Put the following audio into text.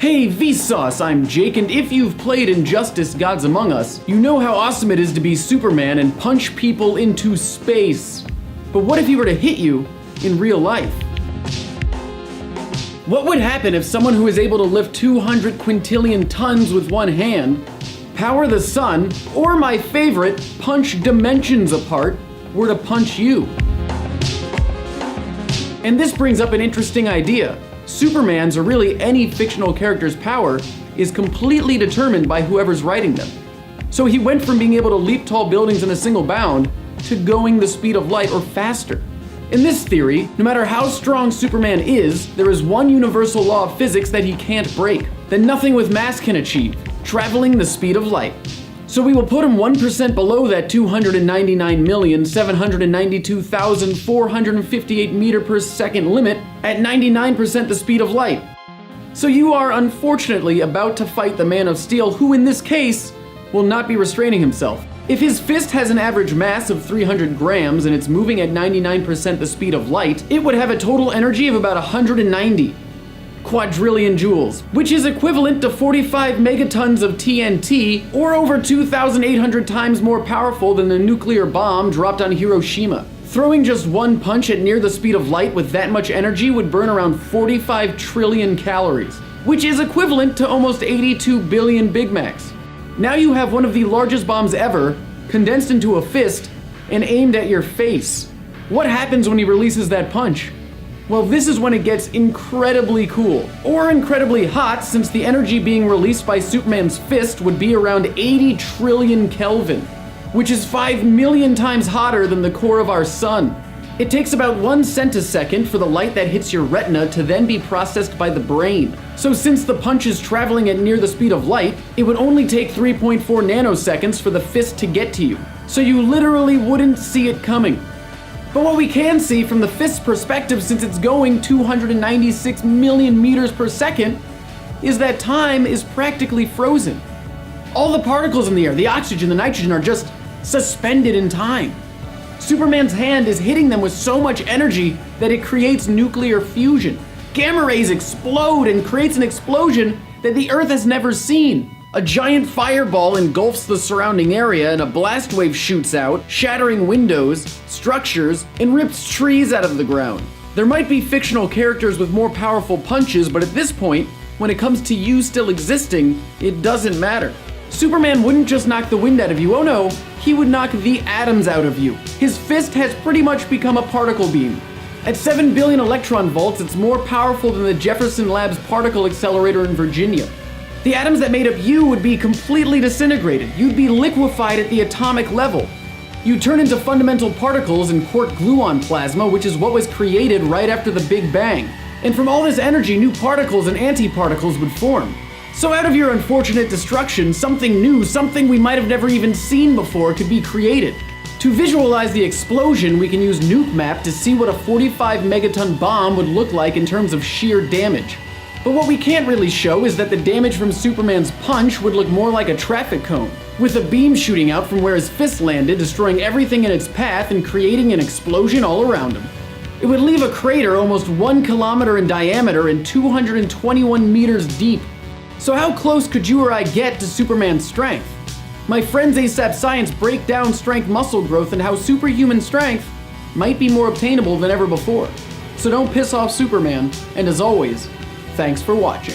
Hey Vsauce, I'm Jake, and if you've played Injustice Gods Among Us, you know how awesome it is to be Superman and punch people into space. But what if he were to hit you in real life? What would happen if someone who is able to lift 200 quintillion tons with one hand, power the sun, or my favorite, punch dimensions apart, were to punch you? And this brings up an interesting idea. Superman's, or really any fictional character's power, is completely determined by whoever's writing them. So he went from being able to leap tall buildings in a single bound to going the speed of light or faster. In this theory, no matter how strong Superman is, there is one universal law of physics that he can't break, that nothing with mass can achieve: traveling the speed of light. So we will put him 1% below that 299,792,458 meter per second limit at 99% the speed of light. So you are unfortunately about to fight the Man of Steel, who in this case will not be restraining himself. If his fist has an average mass of 300 grams and it's moving at 99% the speed of light, it would have a total energy of about 190 quadrillion joules, which is equivalent to 45 megatons of TNT, or over 2,800 times more powerful than the nuclear bomb dropped on Hiroshima. Throwing just one punch at near the speed of light with that much energy would burn around 45 trillion calories, which is equivalent to almost 82 billion Big Macs. Now you have one of the largest bombs ever condensed into a fist and aimed at your face. What happens when he releases that punch? Well, this is when it gets incredibly cool, or incredibly hot, since the energy being released by Superman's fist would be around 80 trillion Kelvin, which is 5 million times hotter than the core of our sun. It takes about 1 centisecond for the light that hits your retina to then be processed by the brain. So since the punch is traveling at near the speed of light, it would only take 3.4 nanoseconds for the fist to get to you. So you literally wouldn't see it coming. But what we can see from the fist's perspective, since it's going 296 million meters per second, is that time is practically frozen. All the particles in the air, the oxygen, the nitrogen, are just suspended in time. Superman's hand is hitting them with so much energy that it creates nuclear fusion. Gamma rays explode and creates an explosion that the Earth has never seen. A giant fireball engulfs the surrounding area and a blast wave shoots out, shattering windows, structures, and rips trees out of the ground. There might be fictional characters with more powerful punches, but at this point, when it comes to you still existing, it doesn't matter. Superman wouldn't just knock the wind out of you, oh no, he would knock the atoms out of you. His fist has pretty much become a particle beam. At 7 billion electron volts, it's more powerful than the Jefferson Labs particle accelerator in Virginia. The atoms that made up you would be completely disintegrated. You'd be liquefied at the atomic level. You'd turn into fundamental particles and quark-gluon plasma, which is what was created right after the Big Bang. And from all this energy, new particles and antiparticles would form. So out of your unfortunate destruction, something new, something we might have never even seen before, could be created. To visualize the explosion, we can use NukeMap to see what a 45 megaton bomb would look like in terms of sheer damage. But what we can't really show is that the damage from Superman's punch would look more like a traffic cone, with a beam shooting out from where his fist landed, destroying everything in its path and creating an explosion all around him. It would leave a crater almost 1 kilometer in diameter and 221 meters deep. So how close could you or I get to Superman's strength? My friends ASAP Science break down strength muscle growth and how superhuman strength might be more obtainable than ever before. So don't piss off Superman, and as always, thanks for watching.